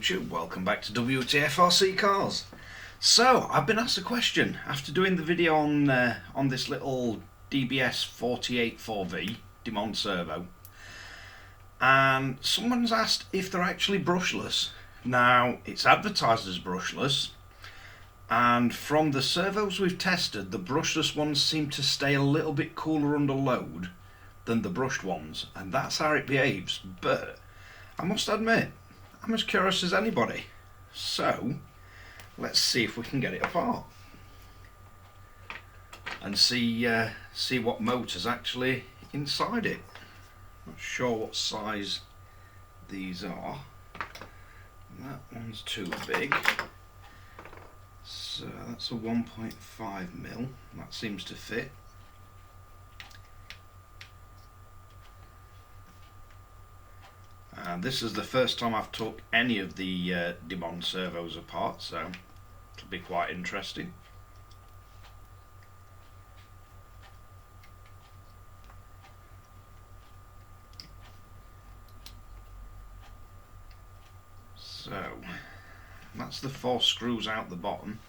YouTube, welcome back to Wtf Rc Cars. So, I've been asked a question after doing the video on this little DBS4084v Dmond servo, and someone's asked if they're actually brushless. Now, it's advertised as brushless, and from the servos we've tested, the brushless ones seem to stay a little bit cooler under load than the brushed ones, and that's how it behaves. But I must admit, I'm as curious as anybody, so let's see if we can get it apart and see what motor's actually inside it. Not sure what size these are. That one's too big, so that's a 1.5mm. That seems to fit. And this is the first time I've took any of the Dmond servos apart, so it'll be quite interesting. So that's the 4 screws out the bottom.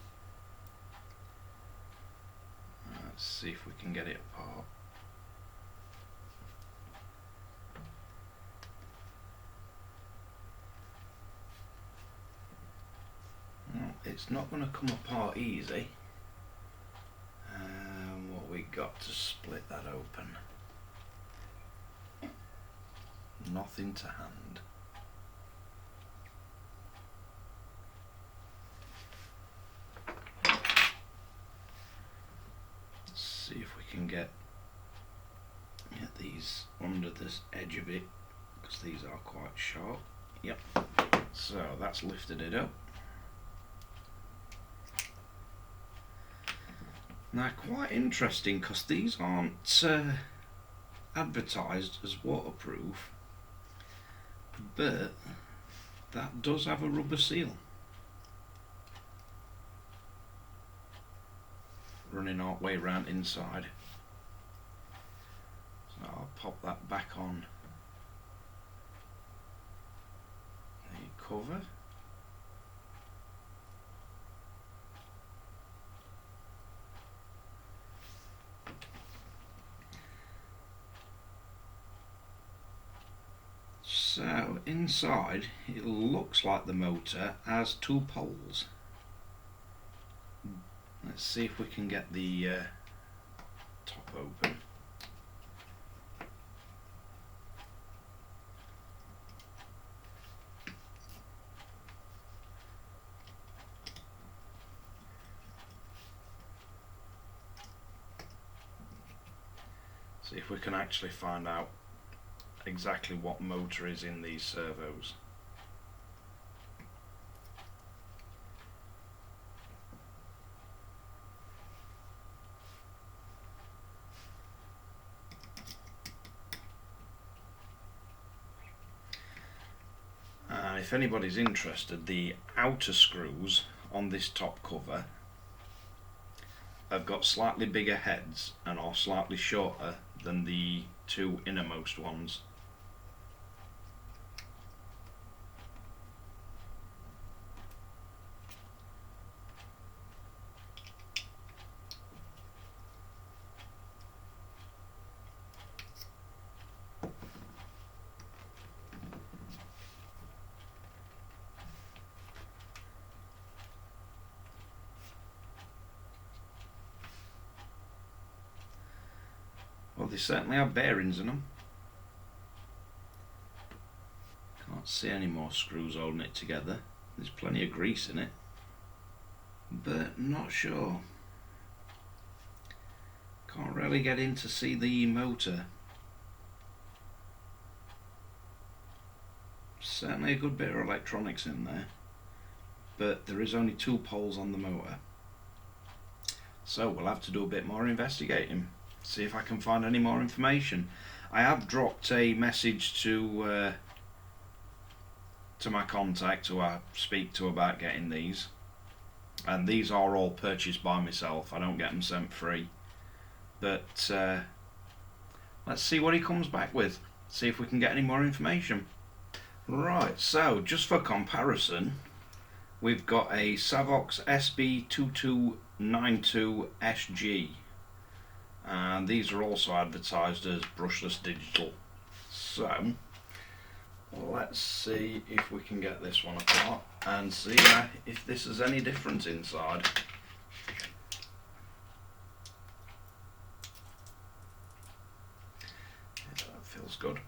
Let's see if we can get it apart. It's not going to come apart easy. What we got to split that open? Nothing to hand. Let's see if we can get these under this edge of it, because these are quite sharp. Yep. So that's lifted it up. Now, quite interesting, because these aren't advertised as waterproof, but that does have a rubber seal running all the way around inside. So I'll pop that back on the cover. So inside it looks like the motor has 2 poles. Let's see if we can get the top open. See if we can actually find out exactly what motor is in these servos. And if anybody's interested, the outer screws on this top cover have got slightly bigger heads and are slightly shorter than the 2 innermost ones. Well, they certainly have bearings in them. Can't see any more screws holding it together. There's plenty of grease in it, but not sure. Can't really get in to see the motor. Certainly a good bit of electronics in there, but there is only 2 poles on the motor. So we'll have to do a bit more investigating. See if I can find any more information. I have dropped a message to my contact who I speak to about getting these, and these are all purchased by myself. I don't get them sent free, but let's see what he comes back with, see if we can get any more information. Right, so just for comparison, we've got a Savox SB2292SG, and these are also advertised as brushless digital. So let's see if we can get this one apart and see if this is any different inside. Yeah, that feels good.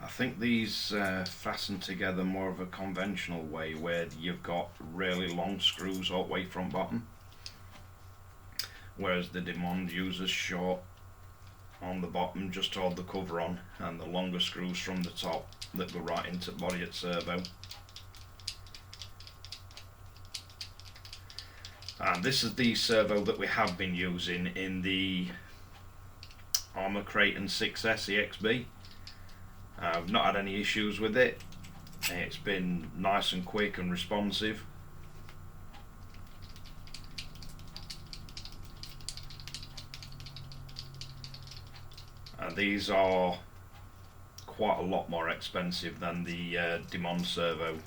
I think these fasten together more of a conventional way, where you've got really long screws all the way from bottom, whereas the Dmond uses short on the bottom just to hold the cover on, and the longer screws from the top that go right into the body at servo. And this is the servo that we have been using in the Armour Creighton 6S EXB. I've not had any issues with it. It's been nice and quick and responsive. And these are quite a lot more expensive than the Dmond servo.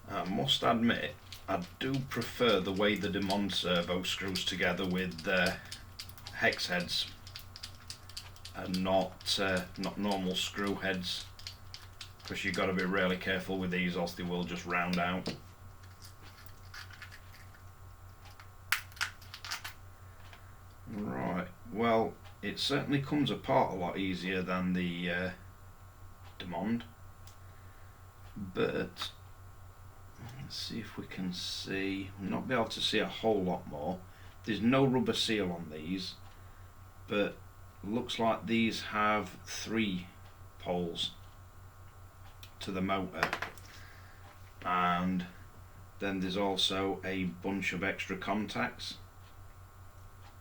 I must admit, I do prefer the way the Dmond servo screws together with hex heads and not normal screw heads, because you've got to be really careful with these, else they will just round out. Right, well, it certainly comes apart a lot easier than the Dmond, but let's see if we can see. We'll not be able to see a whole lot more. There's no rubber seal on these, but looks like these have 3 poles to the motor, and then there's also a bunch of extra contacts,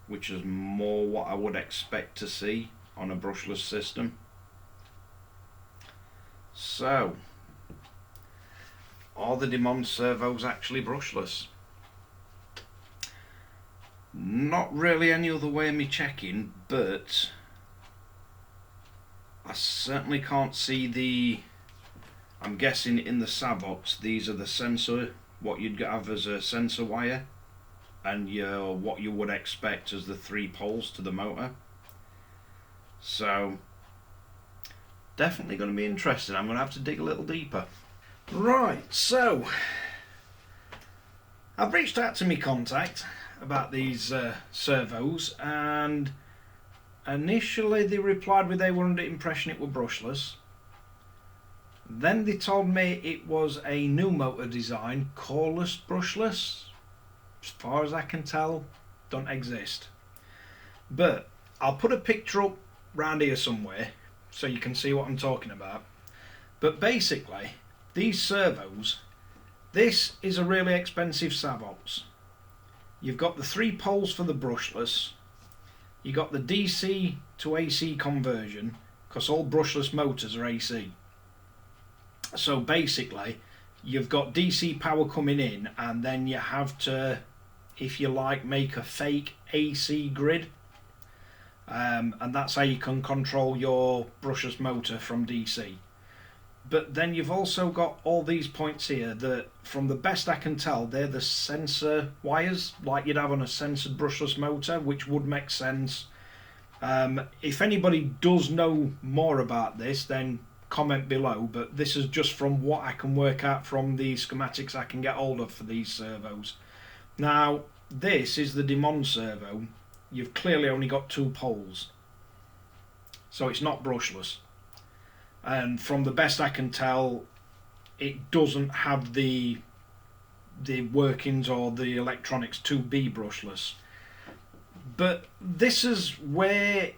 which is more what I would expect to see on a brushless system. So, are the Dmond servos actually brushless? Not really any other way of me checking, but I certainly can't see the, I'm guessing in the Savox these are the sensor, what you'd have as a sensor wire, and what you would expect as the 3 poles to the motor. So definitely going to be interesting. I'm going to have to dig a little deeper. Right, so I've reached out to my contact about these servos, and initially they replied with they were under the impression it were brushless. Then they told me it was a new motor design, coreless brushless. As far as I can tell, don't exist. But I'll put a picture up round here somewhere so you can see what I'm talking about. But basically, these servos, this is a really expensive Savox. You've got the 3 poles for the brushless, you got the DC to AC conversion, because all brushless motors are AC. So basically, you've got DC power coming in, and then you have to, if you like, make a fake AC grid, and that's how you can control your brushless motor from DC. But then you've also got all these points here that, from the best I can tell, they're the sensor wires like you'd have on a censored brushless motor, which would make sense. If anybody does know more about this, then comment below, but this is just from what I can work out from the schematics I can get hold of for these servos. Now, this is the Dmond servo. You've clearly only got 2 poles, so it's not brushless. And from the best I can tell, it doesn't have the workings or the electronics to be brushless. But this is where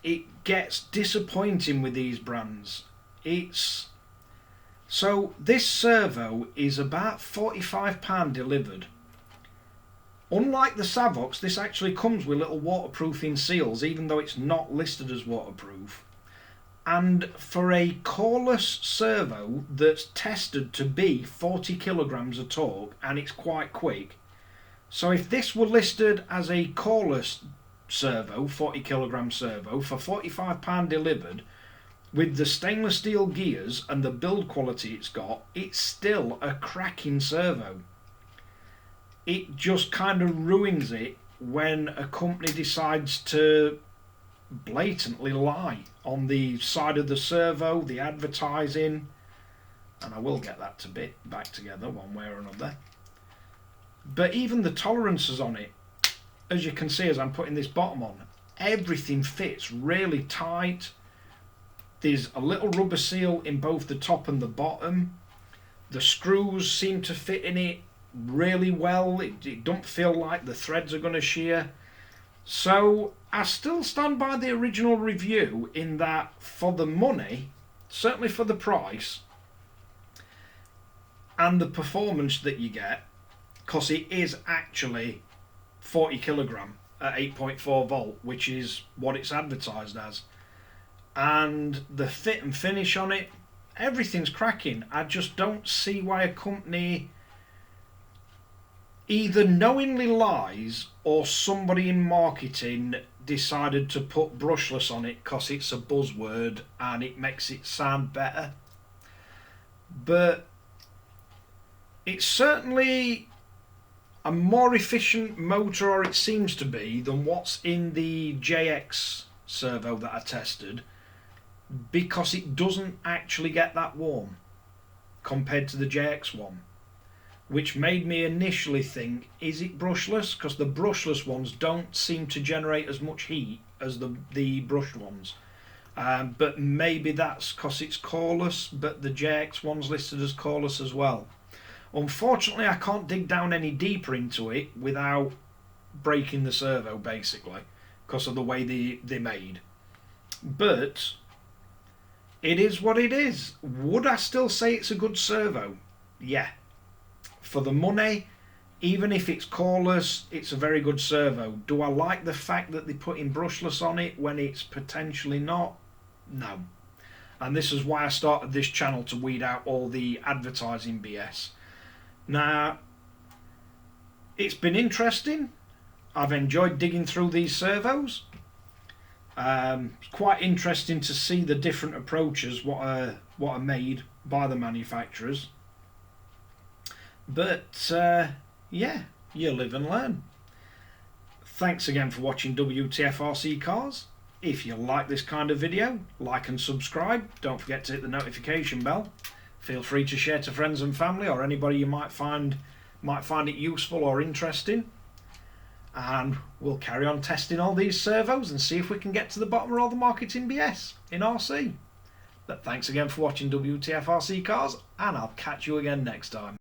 it gets disappointing with these brands. So this servo is about £45 delivered. Unlike the Savox, this actually comes with little waterproofing seals, even though it's not listed as waterproof. And for a coreless servo that's tested to be 40 kilograms of torque, and it's quite quick, so if this were listed as a coreless servo, 40 kilogram servo, for £45 delivered, with the stainless steel gears and the build quality it's still a cracking servo. It just kind of ruins it when a company decides to blatantly lie on the side of the servo, the advertising, and I will get that back together one way or another. But even the tolerances on it, as you can see as I'm putting this bottom on, everything fits really tight. There's a little rubber seal in both the top and the bottom. The screws seem to fit in it really well. It don't feel like the threads are going to shear. So I still stand by the original review in that for the money, certainly for the price and the performance that you get, because it is actually 40 kilogram at 8.4 volt, which is what it's advertised as, and the fit and finish on it, everything's cracking. I just don't see why a company either knowingly lies or somebody in marketing decided to put brushless on it because it's a buzzword and it makes it sound better. But it's certainly a more efficient motor, or it seems to be, than what's in the JX servo that I tested, because it doesn't actually get that warm compared to the JX one, which made me initially think, is it brushless? Because the brushless ones don't seem to generate as much heat as the brushed ones. But maybe that's because it's coreless, but the JX one's listed as coreless as well. Unfortunately, I can't dig down any deeper into it without breaking the servo, basically, because of the way they're made. But it is what it is. Would I still say it's a good servo? Yeah. For the money, even if it's coreless, it's a very good servo. Do I like the fact that they put in brushless on it when it's potentially not? No. And this is why I started this channel, to weed out all the advertising BS. Now, it's been interesting. I've enjoyed digging through these servos. It's quite interesting to see the different approaches what are made by the manufacturers. But yeah, you live and learn. Thanks again for watching WTF Rc Cars. If you like this kind of video, like and subscribe. Don't forget to hit the notification bell. Feel free to share to friends and family, or anybody you might find it useful or interesting. And we'll carry on testing all these servos and see if we can get to the bottom of all the marketing BS in RC. But thanks again for watching WTF Rc Cars, and I'll catch you again next time.